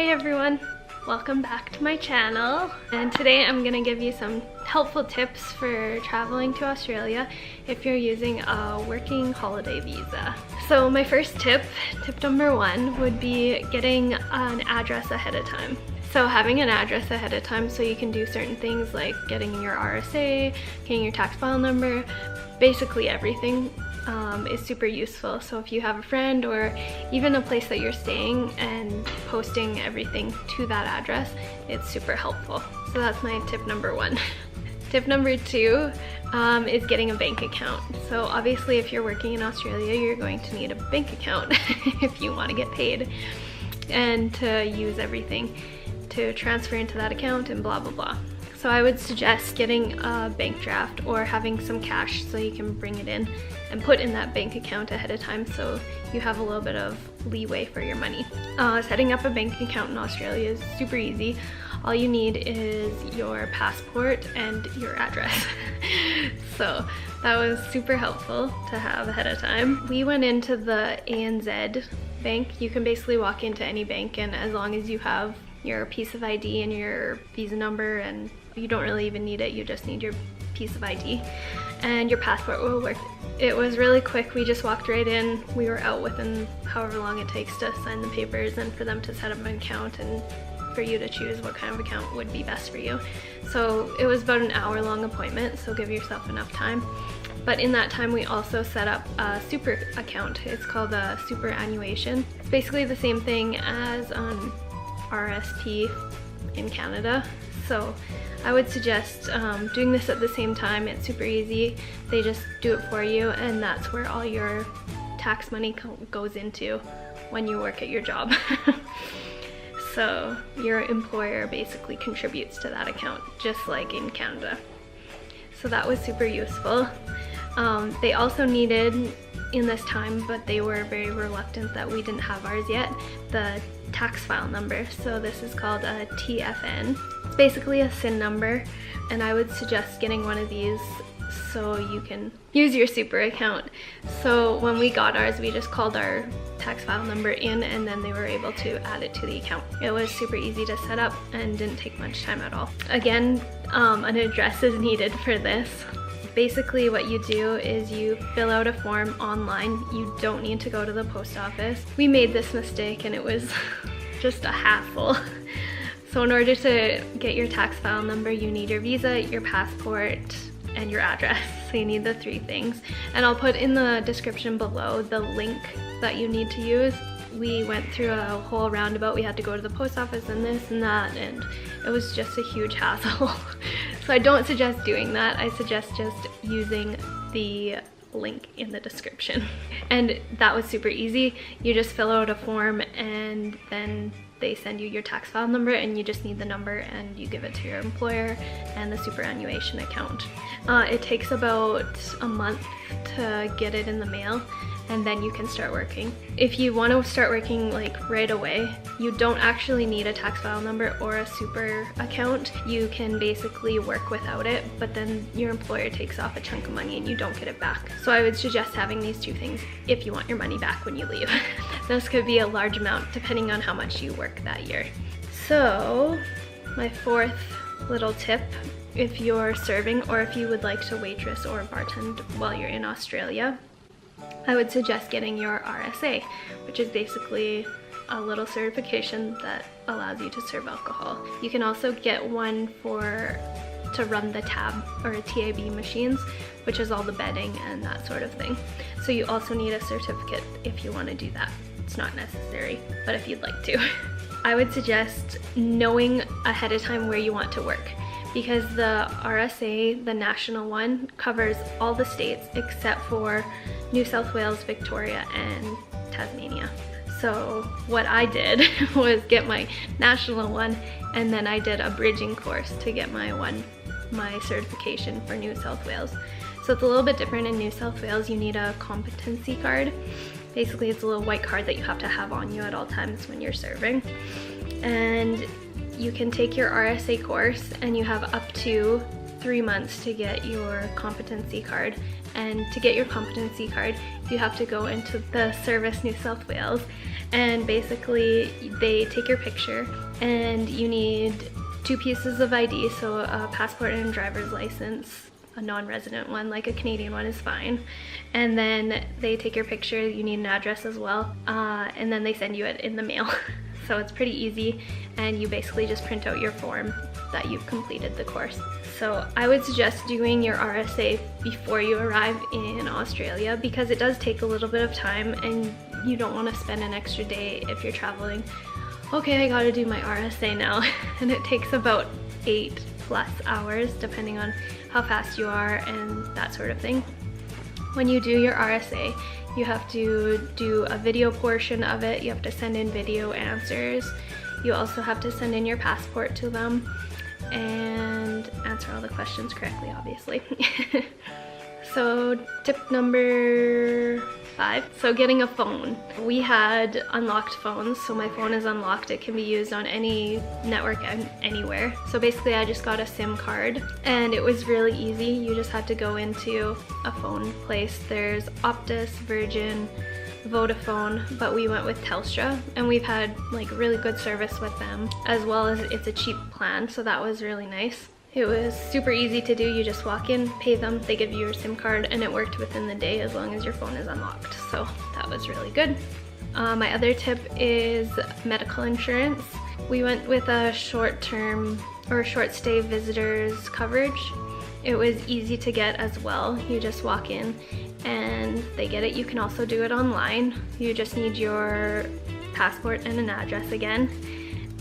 Hey everyone, welcome back to my channel, and today I'm gonna give you some helpful tips for traveling to Australia if you're using a working holiday visa. So my first tip number one, would be getting an address ahead of time. So having an address ahead of time so you can do certain things like getting your RSA, getting your tax file number, basically everything is super useful. So if you have a friend or even a place that you're staying and posting everything to that address, it's super helpful. So that's my tip number one. Tip number two is getting a bank account. So obviously if you're working in Australia, you're going to need a bank account if you want to get paid and to use everything to transfer into that account and blah blah blah. So I would suggest getting a bank draft or having some cash so you can bring it in and put in that bank account ahead of time so you have a little bit of leeway for your money. Setting up a bank account in Australia is super easy. All you need is your passport and your address. So that was super helpful to have ahead of time. We went into the ANZ bank. You can basically walk into any bank, and as long as you have your piece of ID and your visa number, and you don't really even need it, you just need your piece of ID and your passport will work. It was really quick. We just walked right in. We were out within however long it takes to sign the papers and for them to set up an account and for you to choose what kind of account would be best for you. So it was about an hour-long appointment, so give yourself enough time. But in that time we also set up a super account. It's called a superannuation. It's basically the same thing as RSP in Canada. So I would suggest doing this at the same time. It's super easy. They just do it for you, and that's where all your tax money goes into when you work at your job. So your employer basically contributes to that account, just like in Canada. So that was super useful. They also needed in this time, but they were very reluctant that we didn't have ours yet, the tax file number. So this is called a TFN. It's basically a SIN number, and I would suggest getting one of these so you can use your super account. So when we got ours, we just called our tax file number in and then they were able to add it to the account. It was super easy to set up and didn't take much time at all. Again, an address is needed for this. Basically what you do is you fill out a form online. You don't need to go to the post office. We made this mistake and it was just a hassle. So in order to get your tax file number, you need your visa, your passport, and your address. So you need the three things. And I'll put in the description below the link that you need to use. We went through a whole roundabout. We had to go to the post office and this and that, and it was just a huge hassle. So I don't suggest doing that. I suggest just using the link in the description. And that was super easy. You just fill out a form and then they send you your tax file number, and you just need the number and you give it to your employer and the superannuation account. It takes about a month to get it in the mail, and then you can start working. If you want to start working like right away, you don't actually need a tax file number or a super account. You can basically work without it, but then your employer takes off a chunk of money and you don't get it back. So I would suggest having these two things if you want your money back when you leave. This could be a large amount depending on how much you work that year. So my fourth little tip, if you're serving or if you would like to waitress or bartend while you're in Australia, I would suggest getting your RSA, which is basically a little certification that allows you to serve alcohol. You can also get one to run the tab or TAB machines, which is all the bedding and that sort of thing. So you also need a certificate if you want to do that. It's not necessary, but if you'd like to. I would suggest knowing ahead of time where you want to work, because the RSA, the national one, covers all the states except for New South Wales, Victoria, and Tasmania. So what I did was get my national one, and then I did a bridging course to get my certification for New South Wales. So it's a little bit different. In New South Wales, you need a competency card. Basically, it's a little white card that you have to have on you at all times when you're serving. And you can take your RSA course, and you have up to 3 months to get your competency card. And to get your competency card, you have to go into the Service New South Wales, and basically they take your picture, and you need 2 pieces of ID, so a passport and a driver's license. A non-resident one, like a Canadian one, is fine. And then they take your picture, you need an address as well, and then they send you it in the mail. So it's pretty easy, and you basically just print out your form that you've completed the course. So I would suggest doing your RSA before you arrive in Australia, because it does take a little bit of time and you don't want to spend an extra day if you're traveling. Okay, I gotta do my RSA now. And it takes about 8+ hours depending on how fast you are and that sort of thing. When you do your RSA, you have to do a video portion of it. You have to send in video answers. You also have to send in your passport to them and answer all the questions correctly, obviously. So tip number 5, so getting a phone. We had unlocked phones, so my phone is unlocked. It can be used on any network and anywhere. So basically I just got a SIM card, and it was really easy. You just had to go into a phone place. There's Optus, Virgin, Vodafone, but we went with Telstra, and we've had like really good service with them, as well as it's a cheap plan, so that was really nice. It was super easy to do. You just walk in, pay them, they give you your SIM card, and it worked within the day as long as your phone is unlocked. So that was really good. My other tip is medical insurance. We went with a short-term or short stay visitors coverage. It was easy to get as well. You just walk in and they get it. You can also do it online. You just need your passport and an address again.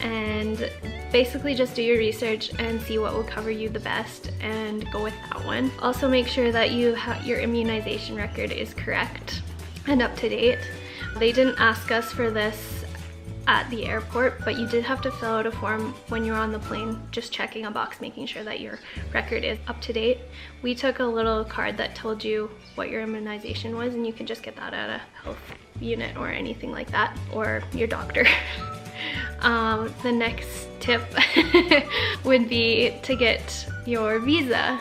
And basically just do your research and see what will cover you the best and go with that one. Also make sure that your immunization record is correct and up to date. They didn't ask us for this at the airport, but you did have to fill out a form when you're on the plane, just checking a box, making sure that your record is up to date. We took a little card that told you what your immunization was, and you can just get that at a health unit or anything like that, or your doctor. The next tip would be to get your visa.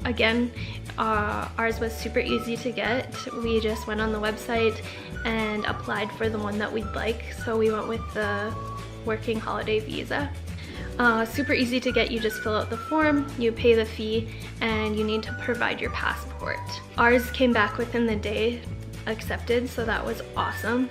Again, ours was super easy to get. We just went on the website and applied for the one that we'd like. So we went with the working holiday visa. Super easy to get. You just fill out the form, you pay the fee, and you need to provide your passport. Ours came back within the day, accepted, so that was awesome.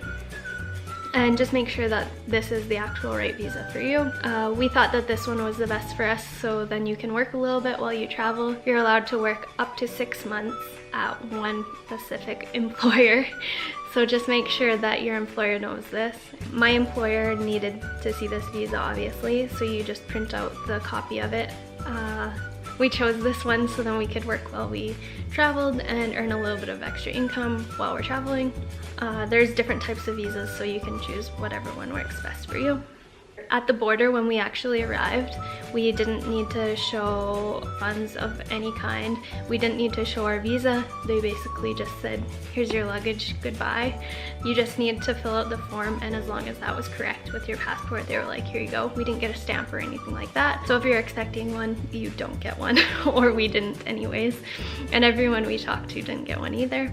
And just make sure that this is the actual right visa for you. We thought that this one was the best for us, so then you can work a little bit while you travel. You're allowed to work up to 6 months at one specific employer. So just make sure that your employer knows this. My employer needed to see this visa, obviously, so you just print out the copy of it. We chose this one so then we could work while we traveled and earn a little bit of extra income while we're traveling. There's different types of visas, so you can choose whatever one works best for you. At the border, when we actually arrived, we didn't need to show funds of any kind. We didn't need to show our visa. They basically just said, here's your luggage, goodbye. You just need to fill out the form, and as long as that was correct with your passport, they were like, here you go. We didn't get a stamp or anything like that. So if you're expecting one, you don't get one, or we didn't anyways. And everyone we talked to didn't get one either.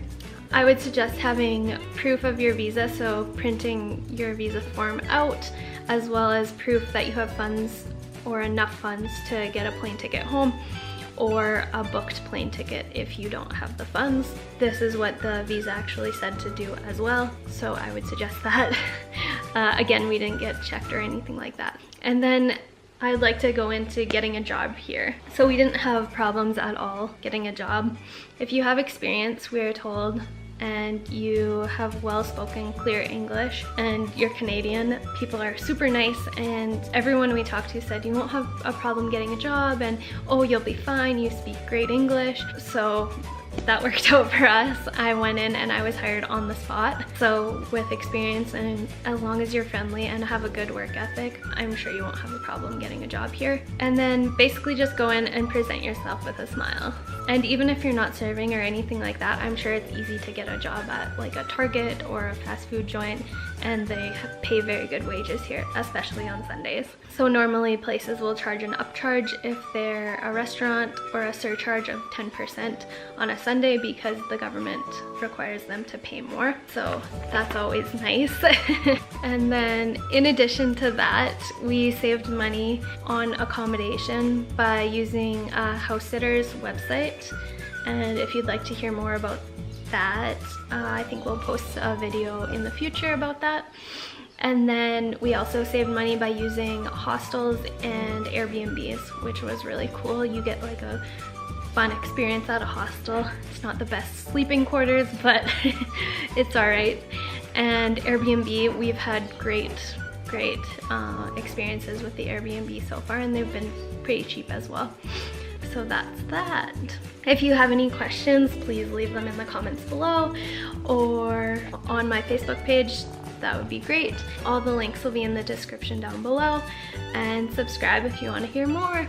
I would suggest having proof of your visa, so printing your visa form out, as well as proof that you have funds or enough funds to get a plane ticket home, or a booked plane ticket if you don't have the funds. This is what the visa actually said to do as well, so I would suggest that. Again, we didn't get checked or anything like that. And then I'd like to go into getting a job here. So we didn't have problems at all getting a job. If you have experience, we are told, and you have well-spoken, clear English, and you're Canadian, people are super nice, and everyone we talked to said you won't have a problem getting a job, and oh, you'll be fine, you speak great English. So that worked out for us. I went in and I was hired on the spot. So with experience, and as long as you're friendly and have a good work ethic, I'm sure you won't have a problem getting a job here. And then basically just go in and present yourself with a smile. And even if you're not serving or anything like that, I'm sure it's easy to get a job at like a Target or a fast food joint, and they pay very good wages here, especially on Sundays. So normally places will charge an upcharge if they're a restaurant, or a surcharge of 10% on a Sunday because the government requires them to pay more. So that's always nice. And then in addition to that, we saved money on accommodation by using a house sitter's website. And if you'd like to hear more about that, I think we'll post a video in the future about that. And then we also saved money by using hostels and Airbnbs, which was really cool. You get like a fun experience at a hostel. It's not the best sleeping quarters, but it's all right. And Airbnb, we've had great experiences with the Airbnb so far, and they've been pretty cheap as well. So that's that. If you have any questions, please leave them in the comments below or on my Facebook page. That would be great. All the links will be in the description down below, and subscribe if you want to hear more.